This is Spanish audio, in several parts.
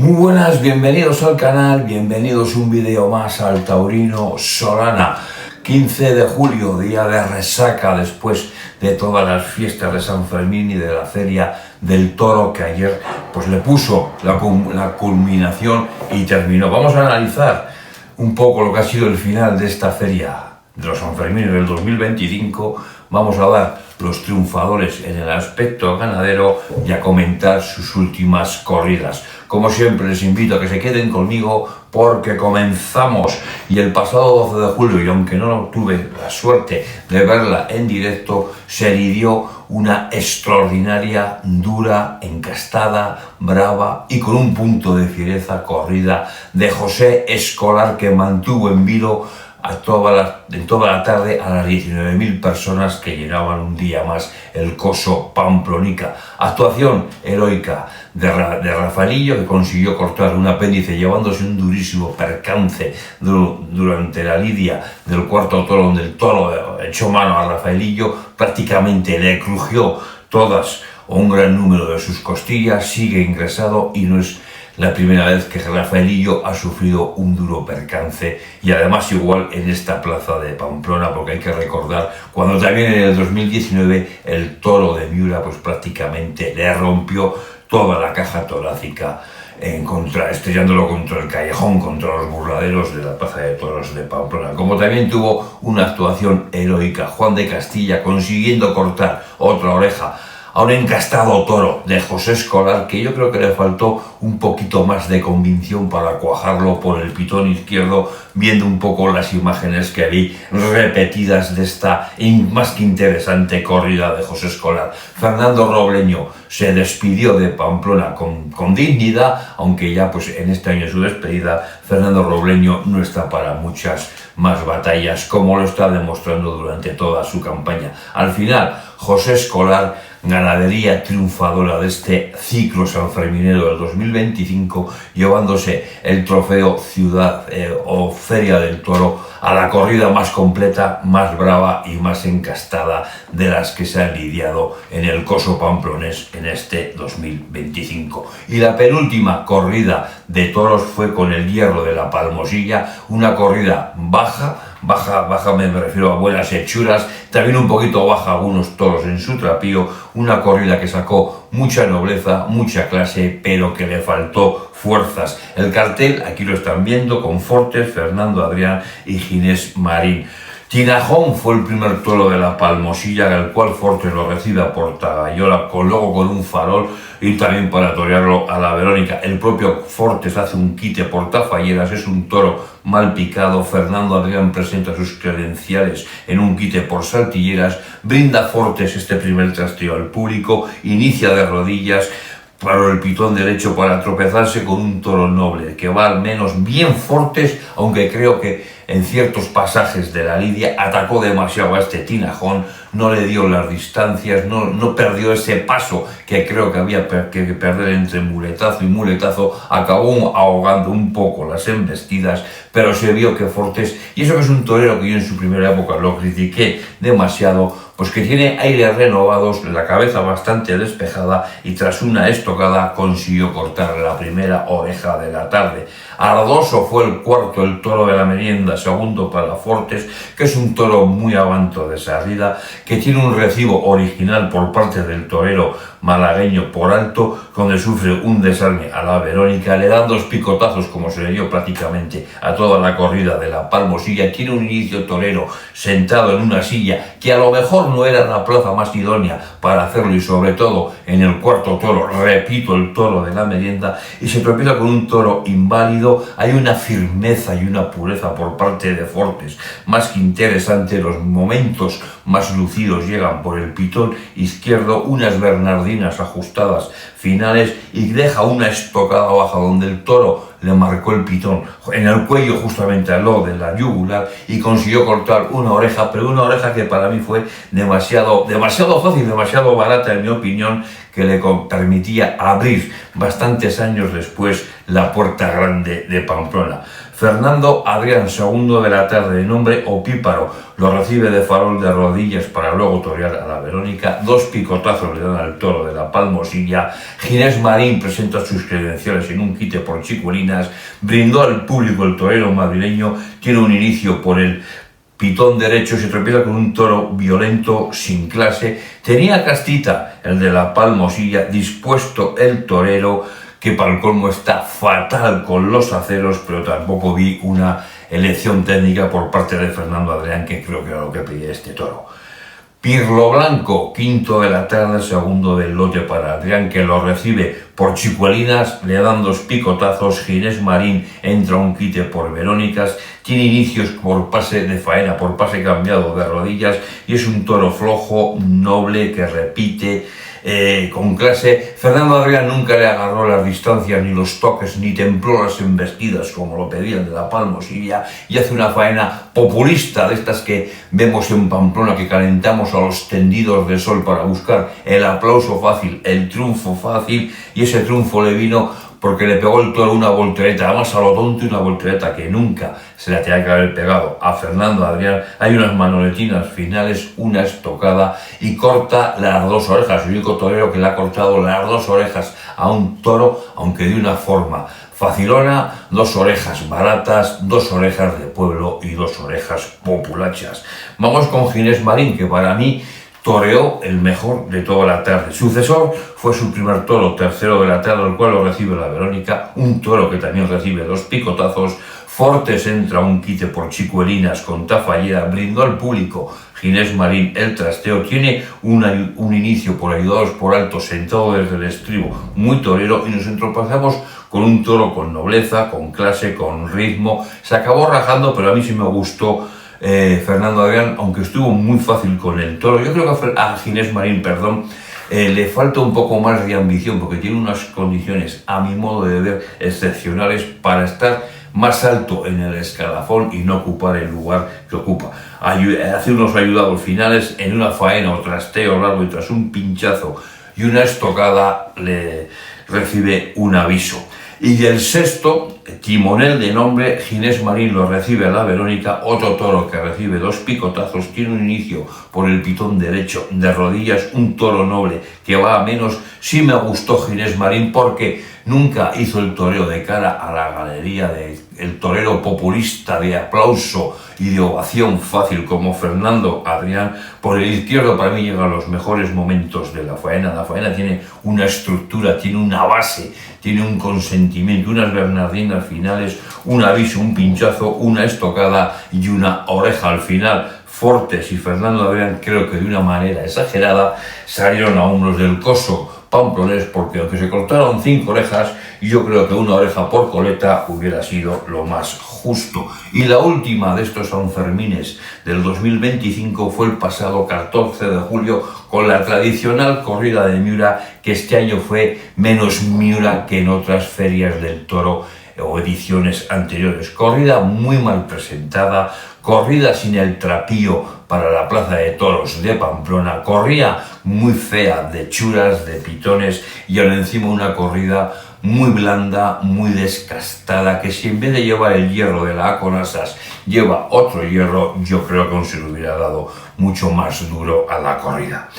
Muy buenas, bienvenidos al canal, bienvenidos un vídeo más al Taurino Solana. 15 de julio, día de resaca después de todas las fiestas de San Fermín y de la Feria del Toro que ayer pues le puso la culminación y terminó. Vamos a analizar un poco lo que ha sido el final de esta Feria de los San Fermín del 2025. Vamos a dar los triunfadores en el aspecto ganadero y a comentar sus últimas corridas. Como siempre les invito a que se queden conmigo porque comenzamos. Y el pasado 12 de julio, y aunque no tuve la suerte de verla en directo, se lidió una extraordinaria, dura, encastada, brava y con un punto de fiereza corrida de José Escolar, que mantuvo en vilo en toda la tarde a las 19.000 personas que llenaban un día más el Coso Pamplonica. Actuación heroica de Rafaelillo, que consiguió cortar un apéndice llevándose un durísimo percance durante la lidia del cuarto toro, donde el toro echó mano a Rafaelillo, prácticamente le crujió todas o un gran número de sus costillas. Sigue ingresado y no es la primera vez que Rafaelillo ha sufrido un duro percance, y además igual en esta plaza de Pamplona, porque hay que recordar cuando también en el 2019 el toro de Miura pues prácticamente le rompió toda la caja torácica, estrellándolo contra el callejón, contra los burladeros de la plaza de toros de Pamplona. Como también tuvo una actuación heroica Juan de Castilla, consiguiendo cortar otra oreja a un encastado toro de José Escolar, que yo creo que le faltó un poquito más de convicción para cuajarlo por el pitón izquierdo, viendo un poco las imágenes que vi repetidas de esta más que interesante corrida de José Escolar. Fernando Robleño se despidió de Pamplona con dignidad, aunque ya pues en este año de su despedida Fernando Robleño no está para muchas más batallas, como lo está demostrando durante toda su campaña. Al final, José Escolar, ganadería triunfadora de este ciclo sanferminero del 2025, llevándose el trofeo Ciudad o Feria del Toro a la corrida más completa, más brava y más encastada de las que se han lidiado en el Coso Pamplonés en este 2025. Y la penúltima corrida de toros fue con el Hierro de la Palmosilla, una corrida baja, me refiero a buenas hechuras, también un poquito baja algunos toros en su trapío, una corrida que sacó mucha nobleza, mucha clase, pero que le faltó fuerzas. El cartel, aquí lo están viendo, con Fortes, Fernando Adrián y Ginés Marín. Tinajón fue el primer toro de la Palmosilla, el cual Fortes lo recibe a Portagayola, luego con un farol y también para torearlo a la Verónica. El propio Fortes hace un quite por Tafalleras, es un toro mal picado. Fernando Adrián presenta sus credenciales en un quite por Saltilleras. Brinda Fortes este primer trasteo al público, inicia de rodillas para el pitón derecho para tropezarse con un toro noble que va al menos bien Fortes, aunque creo que en ciertos pasajes de la lidia atacó demasiado a este Tinajón, no le dio las distancias, no perdió ese paso que creo que había que perder entre muletazo y muletazo, acabó ahogando un poco las embestidas, pero se vio que Fortes, y eso que es un torero que yo en su primera época lo critiqué demasiado, pues que tiene aires renovados, la cabeza bastante despejada, y tras una estocada consiguió cortar la primera oreja de la tarde. Ardoso fue el cuarto, el toro de la merienda, segundo para Fortes, que es un toro muy avanto de salida, que tiene un recibo original por parte del torero malagueño por alto, donde sufre un desarme a la Verónica, le dan dos picotazos como se le dio prácticamente a toda la corrida de la Palmosilla. Tiene un inicio torero sentado en una silla que a lo mejor no era la plaza más idónea para hacerlo, y sobre todo en el cuarto toro, repito, el toro de la merienda, y se tropieza con un toro inválido. Hay una firmeza y una pureza por parte de Fortes más que interesante. Los momentos más lucidos llegan por el pitón izquierdo, unas bernardinas ajustadas finales, y deja una estocada baja donde el toro le marcó el pitón en el cuello, justamente al lado de la yugular, y consiguió cortar una oreja, pero una oreja que para mí fue demasiado fácil, demasiado barata en mi opinión, que le permitía abrir bastantes años después la puerta grande de Pamplona. Fernando Adrián, segundo de la tarde, de nombre Opíparo, lo recibe de farol de rodillas para luego torear a la Verónica. 2 picotazos le dan al toro de la Palmosilla. Ginés Marín presenta sus credenciales en un quite por chicuelinas. Brindó al público el torero madrileño. Tiene un inicio por el pitón derecho, se tropieza con un toro violento, sin clase. Tenía castita el de la Palmosilla, dispuesto el torero, que para el colmo está fatal con los aceros, pero tampoco vi una elección técnica por parte de Fernando Adrián, que creo que era lo que pedía este toro. Pirlo Blanco, quinto de la tarde, segundo del lote para Adrián, que lo recibe por chicuelinas, le dan 2 picotazos. Ginés Marín entra un quite por Verónicas, tiene inicios por pase de faena, por pase cambiado de rodillas, y es un toro flojo, noble, que repite, con clase. Fernando Adrián nunca le agarró las distancias ni los toques, ni templó las embestidas como lo pedía el de la Palmosilla, y hace una faena populista, de estas que vemos en Pamplona, que calentamos a los tendidos de sol para buscar el aplauso fácil, el triunfo fácil, y ese triunfo le vino porque le pegó el toro una voltereta, además a lo tonto, una voltereta que nunca se la tenía que haber pegado a Fernando Adrián. Hay unas manoletinas finales, una estocada, y corta las 2 orejas. El único torero que le ha cortado las 2 orejas a un toro, aunque de una forma facilona. 2 orejas baratas, 2 orejas de pueblo y 2 orejas populachas. Vamos con Ginés Marín, que para mí toreó el mejor de toda la tarde. Sucesor fue su primer toro, tercero de la tarde, el cual lo recibe la Verónica, un toro que también recibe 2 picotazos. Fortes entra un quite por chicuelinas con tafallera, brindó al público Ginés Marín el trasteo, tiene un inicio por ayudados por alto, sentado desde el estribo, muy torero, y nos entropezamos con un toro con nobleza, con clase, con ritmo. Se acabó rajando, pero a mí sí me gustó Fernando Adrián, aunque estuvo muy fácil con el toro. Yo creo que a Ginés Marín, le falta un poco más de ambición, porque tiene unas condiciones, a mi modo de ver, excepcionales para estar más alto en el escalafón y no ocupar el lugar que ocupa. Hace unos ayudados finales en una faena o trasteo largo, y tras un pinchazo y una estocada le recibe un aviso. Y el sexto, Timonel, de nombre Ginés Marín, lo recibe a la Verónica, otro toro que recibe 2 picotazos, tiene un inicio por el pitón derecho de rodillas, un toro noble que va a menos. Sí me gustó Ginés Marín porque nunca hizo el toreo de cara a la galería del torero populista de aplauso y de ovación fácil como Fernando Adrián. Por el izquierdo para mí llegan los mejores momentos de la faena. La faena tiene una estructura, tiene una base, tiene un consentimiento, unas bernardinas finales, un aviso, un pinchazo, una estocada y una oreja al final. Fortes y Fernando Adrián, creo que de una manera exagerada, salieron a hombros del coso pamplonés, porque aunque se cortaron 5 orejas, yo creo que una oreja por coleta hubiera sido lo más justo. Y la última de estos Sanfermines del 2025 fue el pasado 14 de julio, con la tradicional corrida de Miura, que este año fue menos Miura que en otras ferias del toro o ediciones anteriores. Corrida muy mal presentada, corrida sin el trapío para la plaza de toros de Pamplona, corrida muy fea de churas, de pitones, y ahora encima una corrida muy blanda, muy descastada, que si en vez de llevar el hierro de la A con asas lleva otro hierro, yo creo que aún se le hubiera dado mucho más duro a la corrida.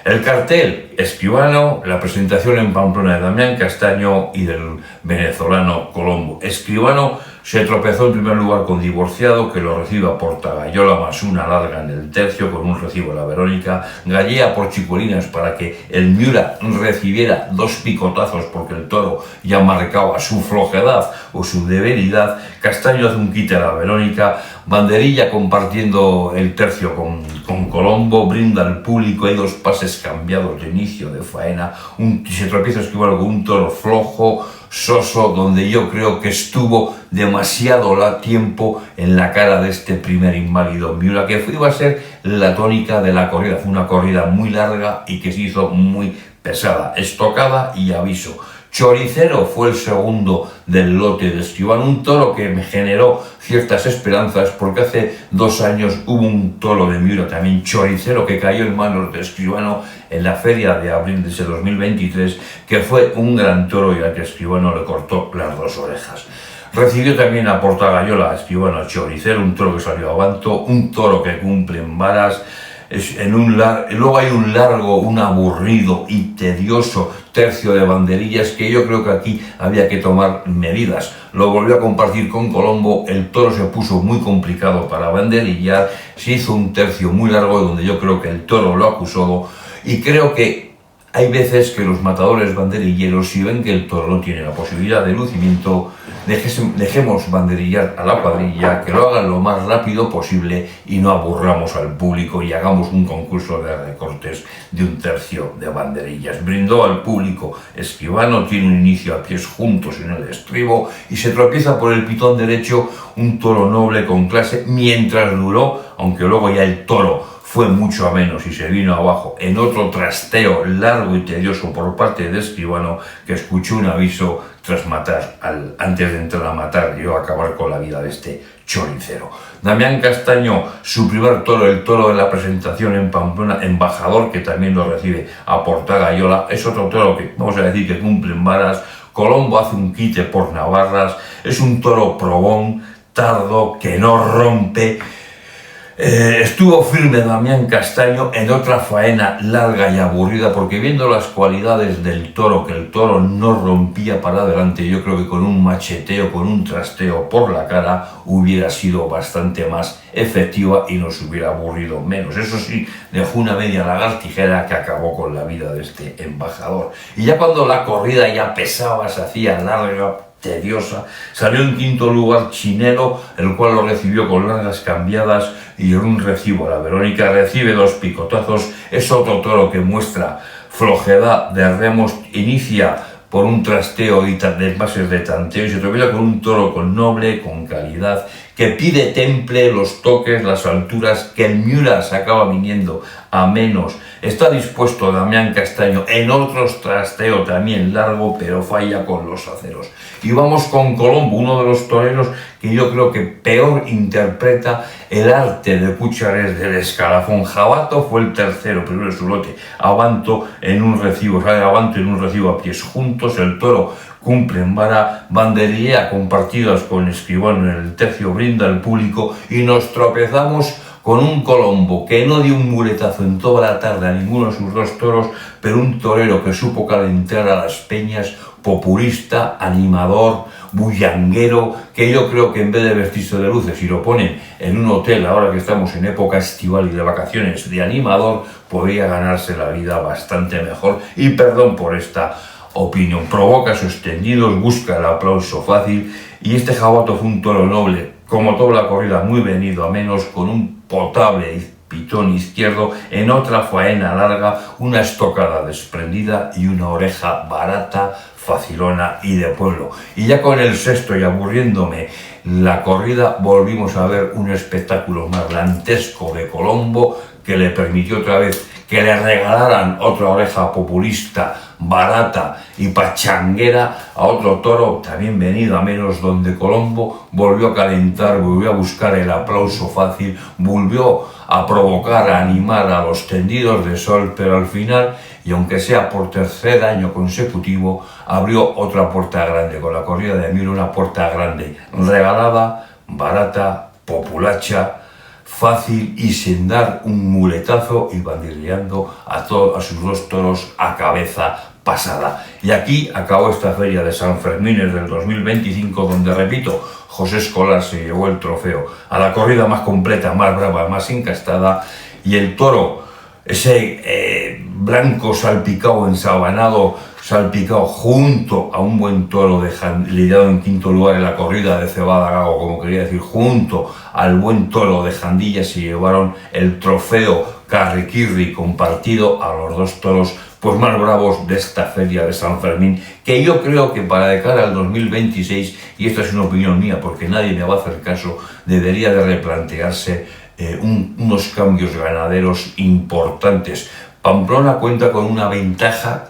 El cartel, Escribano, la presentación en Pamplona de Damián Castaño y del venezolano Colombo. Escribano se tropezó en primer lugar con Divorciado, que lo recibe a Portagayola más una larga en el tercio con un recibo a la Verónica. Gallea por chicuelinas para que el Miura recibiera 2 picotazos porque el toro ya marcaba su flojedad o su debilidad. Castaño hace un quite a la Verónica. Banderilla compartiendo el tercio con Colombo, brinda al público. Hay 2 pases cambiados de inicio de faena. Se tropieza Escribano con un toro flojo, soso, donde yo creo que estuvo demasiado tiempo en la cara de este primer inválido Miura, que iba a ser la tónica de la corrida. Fue una corrida muy larga y que se hizo muy pesada, estocada y aviso. Choricero fue el segundo del lote de Escribano, un toro que me generó ciertas esperanzas, porque hace 2 años hubo un toro de Miura también, Choricero, que cayó en manos de Escribano en la feria de abril de ese 2023, que fue un gran toro y al que Escribano le cortó las 2 orejas. Recibió también a Portagayola, escribano Choricero, un toro que salió a Abanto, un toro que cumple en varas. Luego hay un largo, un aburrido y tedioso tercio de banderillas que yo creo que aquí había que tomar medidas. Lo volvió a compartir con Colombo, el toro se puso muy complicado para banderillar, se hizo un tercio muy largo donde yo creo que el toro lo acusó, y creo que hay veces que los matadores banderilleros, si ven que el toro no tiene la posibilidad de lucimiento, dejemos banderillar a la cuadrilla, que lo hagan lo más rápido posible y no aburramos al público y hagamos un concurso de recortes de un tercio de banderillas. Brindó al público escribano, tiene un inicio a pies juntos en el estribo y se tropieza por el pitón derecho, un toro noble con clase, mientras duró, aunque luego ya el toro fue mucho a menos y se vino abajo en otro trasteo largo y tedioso por parte de escribano, que escuchó un aviso tras matar, antes de entrar a matar y acabar con la vida de este choricero. Damián Castaño, su primer toro, el toro de la presentación en Pamplona, embajador, que también lo recibe a Portagayola, es otro toro que vamos a decir que cumple en varas. Colombo hace un quite por Navarras, es un toro probón, tardo, que no rompe. Estuvo firme Damián Castaño en otra faena larga y aburrida, porque viendo las cualidades del toro, que el toro no rompía para adelante, yo creo que con un macheteo, con un trasteo por la cara, hubiera sido bastante más efectiva y nos hubiera aburrido menos. Eso sí, dejó una media lagartijera que acabó con la vida de este embajador. Y ya cuando la corrida ya pesaba, se hacía larga, tediosa, salió en quinto lugar Chinelo, el cual lo recibió con largas cambiadas y en un recibo. La Verónica recibe 2 picotazos, es otro toro que muestra flojedad de remos, inicia por un trasteo y de bases de tanteo y se tropieza con un toro con noble, con calidad, que pide temple, los toques, las alturas, que el Miura se acaba viniendo a menos. Está dispuesto Damián Castaño en otros trasteo también largo, pero falla con los aceros. Y vamos con Colombo, uno de los toreros que yo creo que peor interpreta el arte de Puigcercés del escalafón. Jabato fue el tercero, primero su lote, Abanto en un recibo, sale Abanto en un recibo a pies juntos, el toro cumple en vara, banderilla compartidas con escribano en el tercio, brinda al público y nos tropezamos con un Colombo que no dio un muletazo en toda la tarde a ninguno de sus 2 toros, pero un torero que supo calentar a las peñas, populista, animador, bullanguero, que yo creo que en vez de vestirse de luces y lo ponen en un hotel, ahora que estamos en época estival y de vacaciones, de animador, podría ganarse la vida bastante mejor. Y perdón por esta opinión, provoca sus tendidos, busca el aplauso fácil, y este Jabato fue un toro noble, como toda la corrida, muy venido a menos, con un potable pitón izquierdo, en otra faena larga, una estocada desprendida y una oreja barata, facilona y de pueblo. Y ya con el sexto y aburriéndome la corrida, volvimos a ver un espectáculo más dantesco de Colombo, que le permitió otra vez que le regalaran otra oreja populista, barata y pachanguera a otro toro también venido a menos, donde Colombo volvió a calentar, volvió a buscar el aplauso fácil, volvió a provocar, a animar a los tendidos de sol, pero al final, y aunque sea por tercer año consecutivo, abrió otra puerta grande con la corrida de Emilio, una puerta grande, regalada, barata, populacha, fácil y sin dar un muletazo, y banderilleando a sus 2 toros a cabeza pasada. Y aquí acabó esta feria de San Fermín del 2025, donde, repito, José Escolar se llevó el trofeo a la corrida más completa, más brava, más encastada, y el toro, ese blanco salpicado, ensabanado, salpicado, junto a un buen toro lidiado en quinto lugar en la corrida de Cebada Gago, como quería decir, junto al buen toro de Jandilla, se llevaron el trofeo Carriquirri compartido a los 2 toros pues más bravos de esta feria de San Fermín, que yo creo que para de cara al 2026, y esta es una opinión mía porque nadie me va a hacer caso, debería de replantearse unos cambios ganaderos importantes. Pamplona cuenta con una ventaja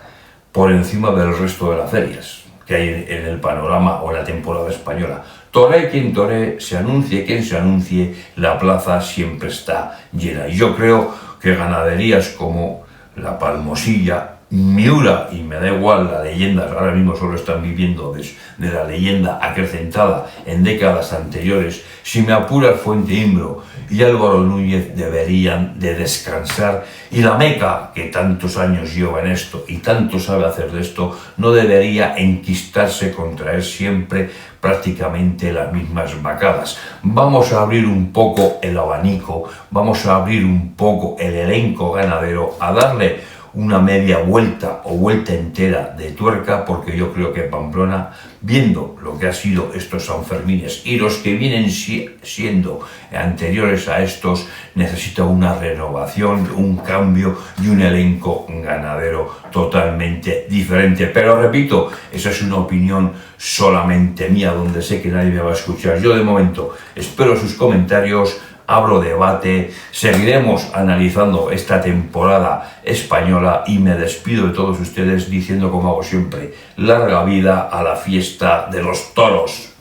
por encima del resto de las ferias que hay en el panorama o en la temporada española. Toree quien toree, se anuncie quien se anuncie, la plaza siempre está llena. Y yo creo que ganaderías como La Palmosilla, Miura, y me da igual la leyenda, ahora mismo solo están viviendo de la leyenda acrecentada en décadas anteriores, si me apuras Fuente Imbro y Álvaro Núñez deberían de descansar, y la Meca, que tantos años lleva en esto y tanto sabe hacer de esto, no debería enquistarse con traer siempre prácticamente las mismas vacadas. Vamos a abrir un poco el abanico, vamos a abrir un poco el elenco ganadero, a darle una media vuelta o vuelta entera de tuerca, porque yo creo que Pamplona, viendo lo que ha sido estos Sanfermines y los que vienen siendo anteriores a estos, necesita una renovación, un cambio y un elenco ganadero totalmente diferente. Pero repito, esa es una opinión solamente mía, donde sé que nadie me va a escuchar. Yo de momento espero sus comentarios, abro debate, seguiremos analizando esta temporada española y me despido de todos ustedes diciendo, como hago siempre, larga vida a la fiesta de los toros.